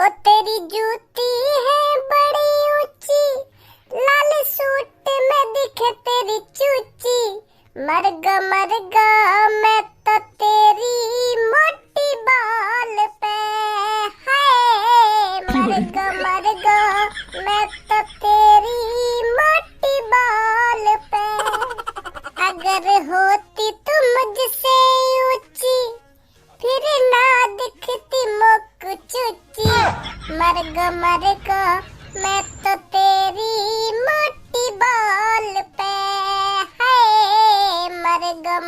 ओ तेरी जूती है बड़ी ऊंची, लाल सूट में दिखे तेरी चूची। मरगा मैं तो तेरी मोटी बाल पे, हाय मरगा मैं तो तेरी मोटी बाल पे। अगर होती तू मुझसे ऊंची, फिर ना दिखती मुक चुची। मरगा मैं तो तेरी मोटी बाल पे, हाय मरगा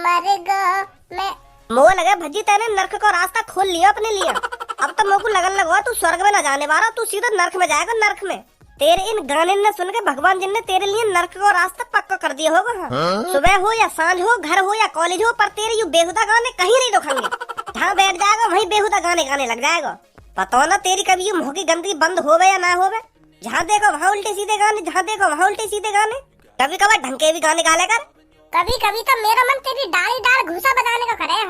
मैं। मोह लगे भज्जी, तेने नरक का रास्ता खोल लिया अपने लिए। अब तो मोह को लगन लगवा तू स्वर्ग में न जाने वाला, तू सीधा नरक में जाएगा। नरक में तेरे इन गाने ने सुन के भगवान जी ने तेरे लिए नरक का रास्ता पक्का कर दिया होगा। हाँ? सुबह हो या सांझ हो, घर हो या कॉलेज हो, पर तेरे ये बेहुदा गाने कहीं नहीं रुकेंगे। जहाँ बैठ जाएगा वहीं बेहुदा गाने गाने लग जाएगा। पता ना तेरी कभी ये मुंह की गंदगी बंद होवे या ना होवे। जहाँ देखो वहाँ उल्टे सीधे गाने, जहाँ देखो वहाँ उल्टे सीधे गाने। कभी कभार ढंग के भी गाने गा ले कर। कभी कभी तो मेरा मन तेरी डाल घुसा बजाने का करे है।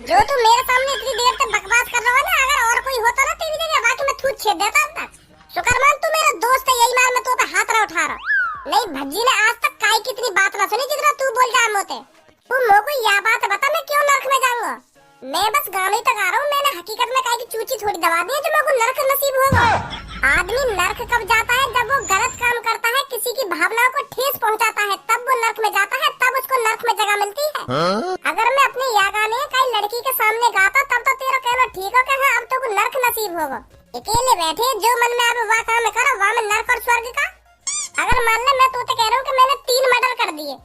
जो तू मेरे सामने इतनी देर तक बकवास कर रहा है ना, अगर और कोई होता ना तेरी जगह, बाकी मैं थूक छेद देता अब तक। शुक्र मान तू मेरा दोस्त है, यही मार मैं तो पे हाथ ना उठा रहा। नहीं भज्जी ने आज तक काय कितनी बात ना सुनी जितना तू बोल जा मोते। तू मोको यह बात बता मैं क्यों नरक में जाऊंगा। मैं बस गाने तक आ रहा हूँ, मैंने हकीकत में काय की चूची थोड़ी दबा दी है जो मेरे को नरक नसीब होगा। आदमी नरक कब जाता है, जब वो गलत काम करता है, किसी की भावनाओं को ठेस पहुंचाता है, तब वो नरक में जाता है, तब उसको नरक में जगह मिलती है। अगर मैं अपने या गाने कई लड़की के सामने गाता तब तो तेरा कहना ठीक हो कि हाँ अब तो को नरक नसीब होगा। अकेले बैठे जो मन में अब वह काम करो, वहाँ में नरक और स्वर्ग का। अगर मान ले मैं तो कह रहा हूँ कि मैंने 3 मर्डर कर दिए,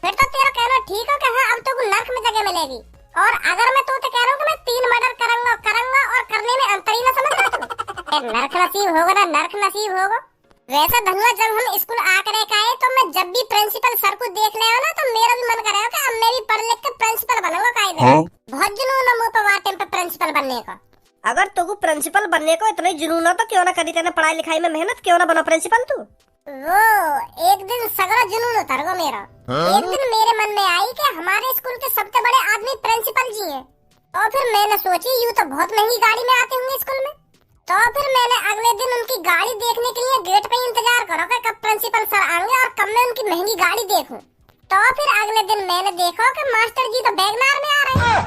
फिर तो तेरा कहना ठीक हो कि हाँ अब तो को नरक में जगह मिलेगी। और अगर मैं तो कह रहा हूँ कि मैं 3 मर्डर करूंगा और करने में अंतर ही ना समझ रहा। नरक नसीब होगा ना, नरक नसीब होगा। वैसा धनुआ जब हम स्कूल आकर आए तो मैं जब भी प्रिंसिपल सर को देख ले ना तो मेरा भी मन कर रहा है कि अब मैं भी पढ़ लिख के प्रिंसिपल बनूंगा। कायदे बहुत जुनून है मुझ पर वार टाइम पे प्रिंसिपल बनने का। अगर तू प्रिंसिपल बनने को इतना जुनून हो तो क्यों ना करी तेने पढ़ाई लिखाई में मेहनत, क्यों ना बना प्रिंसिपल तू। वो एक दिन सगरा जुनून उतर गया मेरा। एक दिन मेरे मन में आई कि हमारे स्कूल के सबसे बड़े आदमी प्रिंसिपल जी हैं। और फिर मैंने सोची यूं तो बहुत महंगी गाड़ी में आते होंगे स्कूल में, तो फिर मैंने अगले दिन उनकी गाड़ी देखने के लिए गेट पे इंतजार करो कि कब प्रिंसिपल सर आएंगे और कब मैं उनकी महंगी गाड़ी देखूं। तो फिर अगले दिन मैंने देखा कि मास्टर जी तो बैगनार में आ रहे हैं।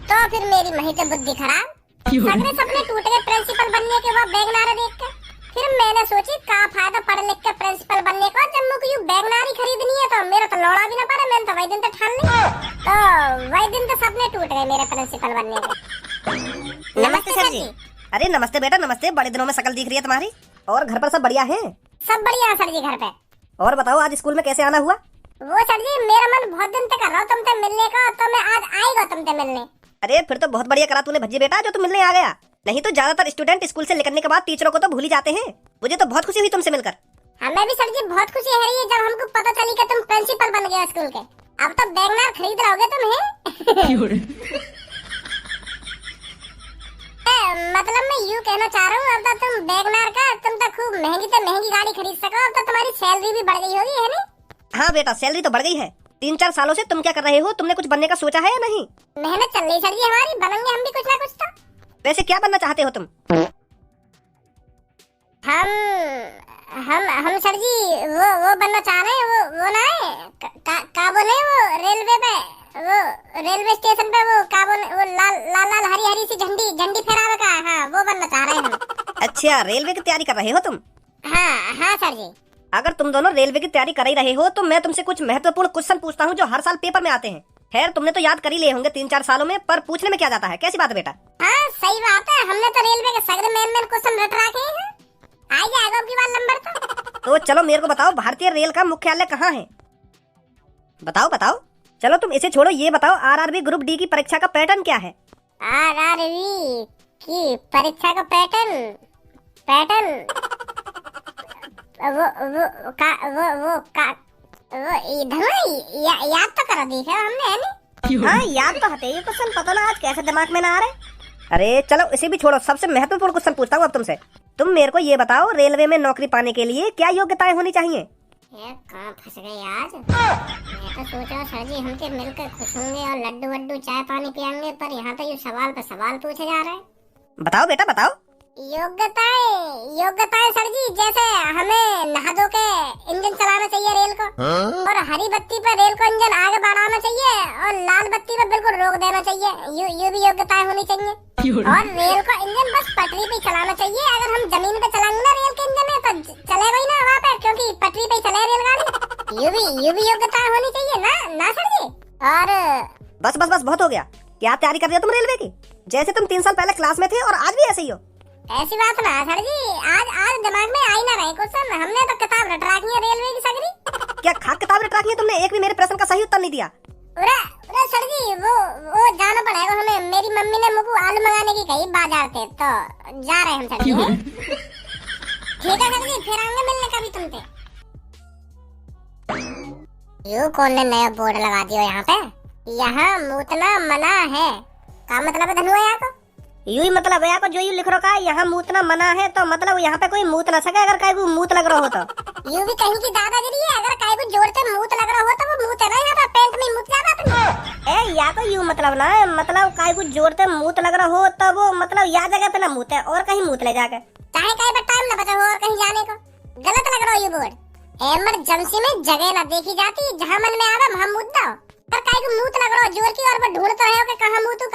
तो फिर मेरी मही से बुद्धि खराब, सपने टूट गए प्रिंसिपल बनने के बाद बैगनार देख के। फिर मैंने सोची का फायदा पढ़ लिख के प्रिंसिपल बनने का, जब मुझे यूं बैगनारी खरीदनी है तो मेरा तो लौड़ा भी ना पड़े। मैंने तो वही दिन तो ठान लिया, तो वही दिन तो सपने टूट गए मेरे प्रिंसिपल बनने के। नमस्ते सर जी। अरे नमस्ते बेटा नमस्ते, बड़े दिनों में शकल दिख रही है तुम्हारी। और घर पर सब बढ़िया है? सब बढ़िया है सर जी घर पे। और बताओ आज स्कूल में कैसे आना हुआ? वो सर जी मेरा मन बहुत दिन तक कर रहा हूँ तुमसे मिलने का, तो मैं आज आएगा तुमसे मिलने। अरे फिर तो बहुत बढ़िया करा तूने भज्जी बेटा जो तू मिलने आ गया। नहीं तो ज्यादातर स्टूडेंट स्कूल से निकलने के बाद टीचरों को तो भूल ही जाते हैं। मुझे तो बहुत खुशी हुई तुमसे मिलकर। हमें भी सर जी बहुत खुशी है रही है जब हमको पता चली कि तुम प्रिंसिपल बन गए स्कूल के। अब तो बैगनार खरीद रहोगे तुम हैं? मतलब मैं यूँ कहना चाह रहा हूँ अब तो तुम बैगनार का तुम तो खूब महंगी गाड़ी खरीद सको। अब तो तुम्हारी सैलरी भी बढ़ गई होगी है नहीं? हाँ बेटा सैलरी तो बढ़ गई है। 3-4 सालों से तुम क्या कर रहे हो? तुमने कुछ बनने का सोचा है या नहीं? मेहनत चल रही सर जी हमारी, बनेंगे हम भी कुछ ना कुछ तो। वैसे क्या बनना चाहते हो तुम? हम सर जी वो बनना चाह रहे हैं। वो ना है का बोले वो रेलवे पे, वो रेलवे स्टेशन पे वो का बोले वो लाल हरी सी झंडी फहरावे का। हाँ वो बनना चाह रहे हैं हम। अच्छा रेलवे की तैयारी कर रहे हो तुम? हाँ सर जी। अगर तुम दोनों रेलवे की तैयारी कर ही रहे हो तो मैं तुमसे कुछ महत्वपूर्ण क्वेश्चन पूछता हूँ जो हर साल पेपर में आते हैं। खैर तुमने तो याद कर ही लिए होंगे 3-4 सालों में, पर पूछने में क्या जाता है। कैसी बात है बेटा? हाँ सही बात है, हमने तो रेलवे के सगरे मेन क्वेश्चन रट रखे हैं। आ जाएगा आपकी बात नंबर तो चलो मेरे को बताओ भारतीय रेल का मुख्यालय कहाँ है? बताओ। चलो तुम इसे छोड़ो, ये बताओ आरआरबी ग्रुप डी की परीक्षा का पैटर्न क्या है? आरआरबी की परीक्षा का पैटर्न याद तो करा दी है हमने है नहीं? हाँ याद तो हते ये क्वेश्चन, पता ना आज कैसे दिमाग में ना आ रहे। अरे चलो इसे भी छोड़ो, सबसे महत्वपूर्ण क्वेश्चन पूछता हूँ अब तुमसे। तुम मेरे को ये बताओ रेलवे में नौकरी पाने के लिए क्या योग्यताएं होनी चाहिए? कहाँ फंस गए आज। मैं तो सोच रहा सर जी हमसे मिलकर खुश होंगे और लड्डू वड्डू चाय पानी पियेंगे, पर यहाँ तो ये सवाल पे सवाल पूछे जा रहे हैं। बताओ बेटा बताओ। योग्यताएं सर जी, जैसे हमें नहा धो के इंजन चलाना चाहिए रेल को, और हरी बत्ती पे रेल को इंजन आगे बढ़ाना चाहिए, और लाल बत्ती पे बिल्कुल रोक देना चाहिए। ये भी योग्यताएं होनी चाहिए। और रेल को इंजन बस पटरी पे चलाना चाहिए। अगर हम जमीन पे चलाएंगे ना रेल के इंजन में, तो चलेगा ही ना वहाँ पे, क्योंकि पटरी पे चले रेलगाड़ी। ये भी योग्यताएं होनी चाहिए ना सर जी। और बस बस बस बहुत हो गया। क्या तैयारी कर रही हो तुम रेलवे की? जैसे तुम 3 साल पहले क्लास में थे और आज भी ऐसे ही हो। ऐसी बात ना सर जी, आज दिमाग में आई ना रहे क्वेश्चन। हमने तो किताब रट रखी है रेलवे की सगरी। क्या खाक किताब रट रखी है तुमने? एक भी मेरे प्रश्न का सही उत्तर नहीं दिया। अरे सर जी, वो जाना पड़ेगा हमें। मेरी मम्मी ने मुझको आलू मंगाने की कही बाजार से, तो जा रहे हम सर जी। ठीक है सर जी, फिर आएंगे मिलने कभी तुमसे। यू कौन ने नया बोर्ड लगा दिया यहाँ पे? यहाँ मूतना मना है। क्या मतलब है धनुआ यहाँ को? यू ही मतलब है आपको, जो यू लिख रखा है यहाँ मूतना मना है, तो मतलब यहाँ पे कोई मूत ना सके अगर कहीं को मूत लग रहा हो तो। यू भी कहीं की दादागिरी है। अगर कहीं को जोड़ से मूत लग रहा हो तो वो मूत है ना, यहाँ पे पेंट में मूत जाता अपने। ए या तो यू मतलब ना है, मतलब कहीं को जोड़ से मूत लग रहा हो तो वो मतलब या जगह पे ना मूत है और कहीं मूत ले जाके। चाहे कहीं पर टाइम ना बचा हो और कहीं जाने को। गलत लग रहा हो ये बोर्ड। इमरजेंसी में जगह ना देखी जाती, जहाँ मन में आवे वहाँ मूत दो। पर कहीं को मूत लग रहा हो जोर की, और वो ढूंढ तो है कि कहाँ मूतू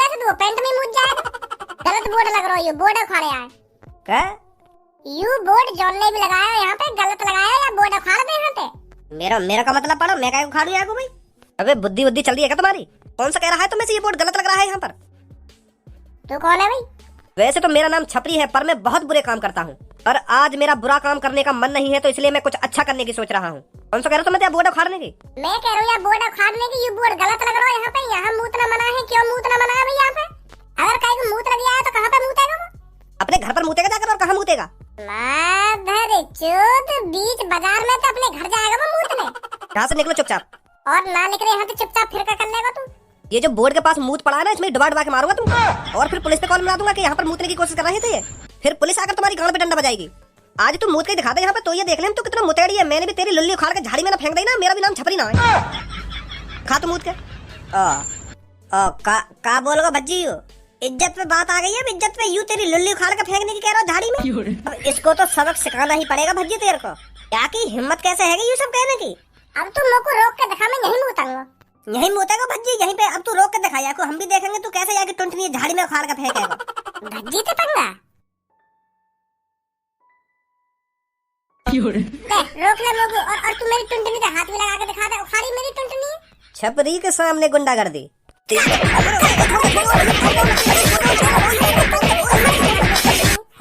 ऐसे तो वो पेंट में मूत जाएगा। गलत बोर्ड लग रहा है, ये बोर्ड उखाड़े आए। क्या? यू बोर्ड जॉन ने भी लगाया यहाँ पे, गलत लगाया या बोर्ड उखाड़ दे यहाँ पे। मेरा का मतलब पढ़ो, मैं क्या उखाड़ू यहाँ को भाई? अबे बुद्धि चल रही है क्या तुम्हारी? कौन सा कह रहा है तुम्हें से ये बोर्ड गलत लग रहा है यहाँ पर? तू कौन है भाई? वैसे तो मेरा नाम छपरी है, पर मैं बहुत बुरे काम करता हूँ। पर आज मेरा बुरा काम करने का मन नहीं है, तो इसलिए मैं कुछ अच्छा करने की सोच रहा हूँ। कौन सा कह रहा हो तुम बोर्ड उखाड़ने की? मैं कह रहा हूँ बोर्ड उखाड़ने की। ये बोर्ड गलत लग रहा है यहाँ पे। यहाँ मूतना मना है। क्यों मूतना मना है भाई यहाँ पे? अगर कहीं को मूत लग गया है तो कहाँ पे मूतेगा वो? अपने घर पर मूतेगा जाकर, और कहाँ मूतेगा? माधर चोद, बीच बाजार में तो अपने घर जाएगा वो मूतने। यहाँ से निकलो चुपचाप। और ना निकले यहाँ से चुपचाप, फिर क्या कर लेगा तू? ये जो बोर्ड के पास मूत पड़ा है ना, इसमें डुबा के मारूंगा तुमको, और फिर पुलिस पे कॉल मिला दूंगा कि यहाँ पर मूतने की कोशिश कर रहे थे। फिर पुलिस आकर तुम्हारी गांड पे डंडा बजाएगी। आज तू मूत के दिखा दे यहाँ पे, तो ये देख ले हम तू कितना मुतेड़ी है। मैंने भी तेरी लुल्ली उखाड़ के झाड़ी में ना फेंक दी ना, मेरा भी नाम छपरी ना है। खा तू मूत के। का बोलोगा भज्जी? इज्जत पे बात आ गई है। इज्जत पे यू तेरी लुल्ली उखाड़ के फेंकने की कह रहा हूँ झाड़ी में। अब इसको तो सबक सिखाना ही पड़ेगा भज्जी तेरे को। क्या की हिम्मत कैसे है यू सब कहने की? अब तू मेरे को रोक के दिखा, मैं यहीं मूतूंगा। यहीं मूतेगा भज्जी, यहीं पे। अब तू रोक के दिखाया को, हम भी देखेंगे तू कैसे जाके टुंटनी झाड़ी में उखाड़ के फेंकेगा। भज्जी ते पंगा रोक ले मोगू, और तू मेरी टुंटनी पे हाथ भी लगा के दिखा दे। उखाड़ी मेरी टुंटनी। छपरी के सामने गुंडागर्दी।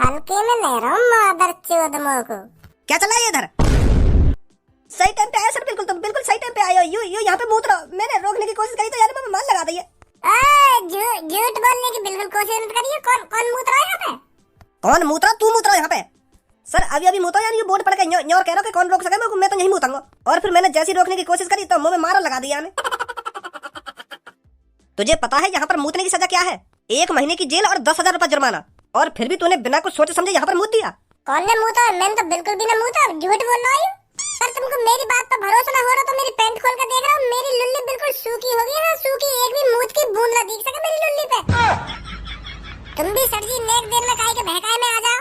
हल्के में ले रहा हूँ मादर चोद मोगू। क्या चला है इधर? सही टाइम पे आया सर, बिल्कुल तुम बिल्कुल सही टाइम पे आए हो। यू यहाँ पे मूत रहा। मैंने रोकने की कोशिश करी तो यार मैं मान लगा दी है। झूठ बोलने की बिल्कुल कोशिश मत करिए। कौन मूत रहा है यहाँ पे? कौन मूत रहा? तू मूत रहा यहाँ पे। सर अभी मूता यार, ये बोर्ड पड़ के न्योर कह रहा कि कौन रोक सके मैं तो यहीं मूतूंगा। और फिर मैंने जैसी रोकने की कोशिश करी तो मुंह में मारा लगा दिया ने। तुझे पता है यहाँ पर मूतने की सजा क्या है? 1 महीने की जेल और 10,000 रुपए जुर्माना। और फिर भी तूने बिना कुछ सोचे समझे यहाँ पर मूत दिया। कौन ने मूता? मैंने तो बिल्कुल भी ना मूता। झूठ बोल रहा हूँ। सर तुमको मेरी बात पर भरोसा ना हो रहा तो मेरी पैंट खोल कर देख रहा हूँ। मेरी लुल्ली बिल्कुल सूखी हो गई है, सूखी। एक भी मूत की बूंद ना दिख सके मेरी लुल्ली पे। तुम भी सर जी नेक देर में काहे के बहकाए में आ जाओ।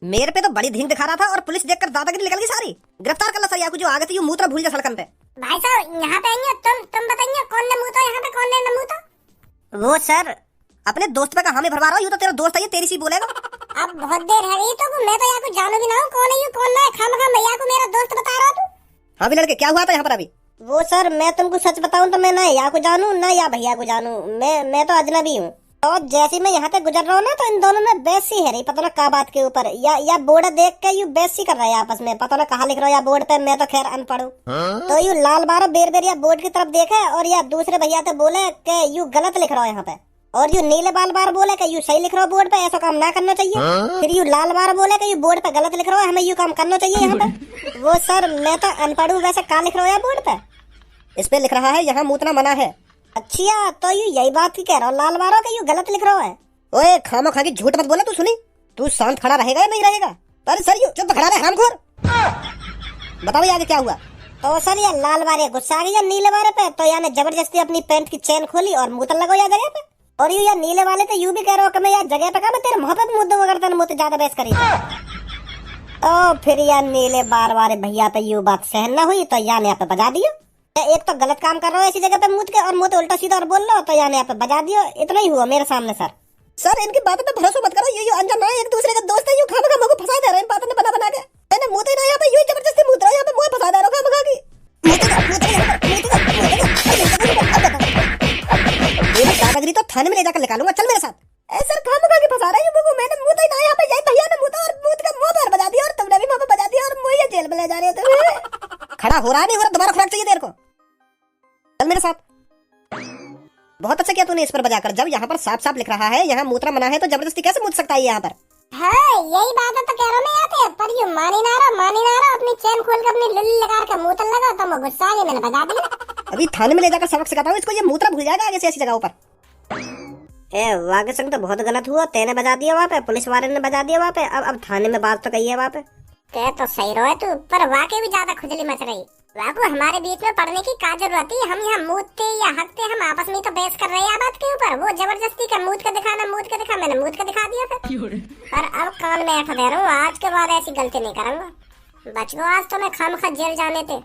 मेरे पे तो बड़ी धींग दिखा रहा था, और पुलिस देखकर दादागिरी निकल गई सारी। गिरफ्तार कर लो सर, जो आगे थे मूत्रा भूल जा सड़कन पे। भाई साहब यहाँ पे आइए, तुम बताइए कौन ने मूता यहाँ पे, कौन ने न मूता? वो सर अपने दोस्त पे का हमें भरवा रहा हूँ। यू तो तेरा दोस्त है, ये तेरी सी बोलेगा। अब बहुत देर है गई तो मैं तो यहाँ को जानू भी ना हूँ कौन है यू कौन ना है। खाम भैया को मेरा दोस्त बता रहा तू। हाँ भी लड़के, क्या हुआ था यहाँ पर अभी? वो सर मैं तुमको सच बताऊं तो मैं ना या को जानू ना या भैया को जानू। मैं तो अजनबी हूँ। और जैसे मैं यहाँ पे गुजर रहा हूँ ना, तो इन दोनों में बेसी है रही, पता ना क्या बात के ऊपर। या बोर्ड देख के यू बेसी कर रहे हैं आपस में, पता ना कहाँ लिख रहा है बोर्ड पे। मैं तो खैर अनपढ़ हूँ। तो यू लाल बार बेर बेर या बोर्ड की तरफ देखे, और या दूसरे भैया तो बोले कि यू गलत लिख रहा है यहाँ पे, और यू नीले बार बोले कि यू सही लिख रहा हो बोर्ड पे, ऐसा काम ना करना चाहिए। फिर यू लाल बार बोले कि यू बोर्ड पे गलत लिख रहा हो, हमें यू काम करना चाहिए यहाँ पे। वो सर मैं तो अनपढ़ हूँ, वैसे क्या लिख रहा है बोर्ड पे? इस पे लिख रहा है यहाँ मूतना मना है। अच्छा तो यू यही बात की कह रहा हो लाल बारों के यू गलत लिख रहा है? ओए खामा खा की झूठ मत बोला। तू सुनी, तू शांत खड़ा रहेगा या नहीं रहेगा? अरे सर यू चुप खड़ा रहे हरामखोर। बताओ आगे क्या हुआ? तो सर ये लाल बारे गुस्सा आ गया नीले बारे पे, तो यानी जबरदस्ती अपनी पैंट की चेन खोली और मूतन लगाया जगह पे। और यू यार नीले वाले तो यू भी कह रहे हो कि मैं यार जगह पे का मैं तेरे मुंह पे मुद्दे करता मुझे ज्यादा बहस करी तो फिर यार नीले बार बार भैया तो यू बात सहन ना हुई तो यार यहाँ पे बजा दियो। एक तो गलत काम कर रहे हो ऐसी जगह पे मुझ के और मुझे उल्टा सीधा और बोल रहे हो तो यार यहाँ पे बजा दियो। इतना ही हुआ मेरे सामने सर। सर इनकी बातों पे भरोसा मत करो, ये अनजान है, एक दूसरे का दोस्त है, यूं खाना खा मुझे फंसा दे रहे हैं इन बातों में बना के। मैंने मुंह तो ना यहाँ पे यूं जबरदस्ती मुंह रहा, यहाँ पे मुंह फंसा दे रहा हूं खाना की। दादागिरी तो थाने में ले जाकर निकालूंगा, चल मेरे साथ। सर खाना खा के फंसा रहे हैं मुझे, मैंने मुंह तो ना यहाँ पे यही भैया ने मुंह और मुंह का मुंह पर बजा दिया और तुमने भी मुंह पे बजा दिया और मुझे जेल में ले जा रहे हो। खड़ा हो रहा नहीं हो रहा, दोबारा खुराक चाहिए तेरे को, चल मेरे साथ। बहुत अच्छा किया तूने इस पर बजाकर, जब यहाँ पर साफ साफ लिख रहा है यहाँ मूत्रा मना है तो जबरदस्ती कैसे मुझ सकता है यहाँ पर। हाँ यही बात है तो कह रहा हूँ मैं यहाँ पे, पर ये मानी ना रहा अपनी चैन खोल कर अपनी लुल्ली लगा के मूत्र लगा तो मैं गुस्सा आ गया, मैंने बजा दिया। अभी थाने में ले जाकर सबक सिखाता हूँ इसको, ये मूत्रा भूल जाएगा आगे से ऐसी जगहों पर। वाके संग तो बहुत गलत हुआ, तेने बजा दिया वहाँ पे, पुलिस वाले ने बजा दिया वहाँ पे, अब थाने में बात तो कही है वहाँ पे। ते तो सही रहो तू, पर वाकई भी ज्यादा खुजली मच रही। वाकू हमारे बीच में पढ़ने की क्या जरूरत है, हम यहाँ मूतते या हकते, हम आपस में तो बहस कर रहे हैं बात के ऊपर। वो जबरदस्ती का मूत का दिखाना, मूत का दिखा, मैंने मूत का दिखा दिया फिर। और अब कान में ऐठा दे रहा हूँ, आज के बाद ऐसी गलती नहीं करूंगा। बच गो आज तो मैं खामखा जेल जाने थे।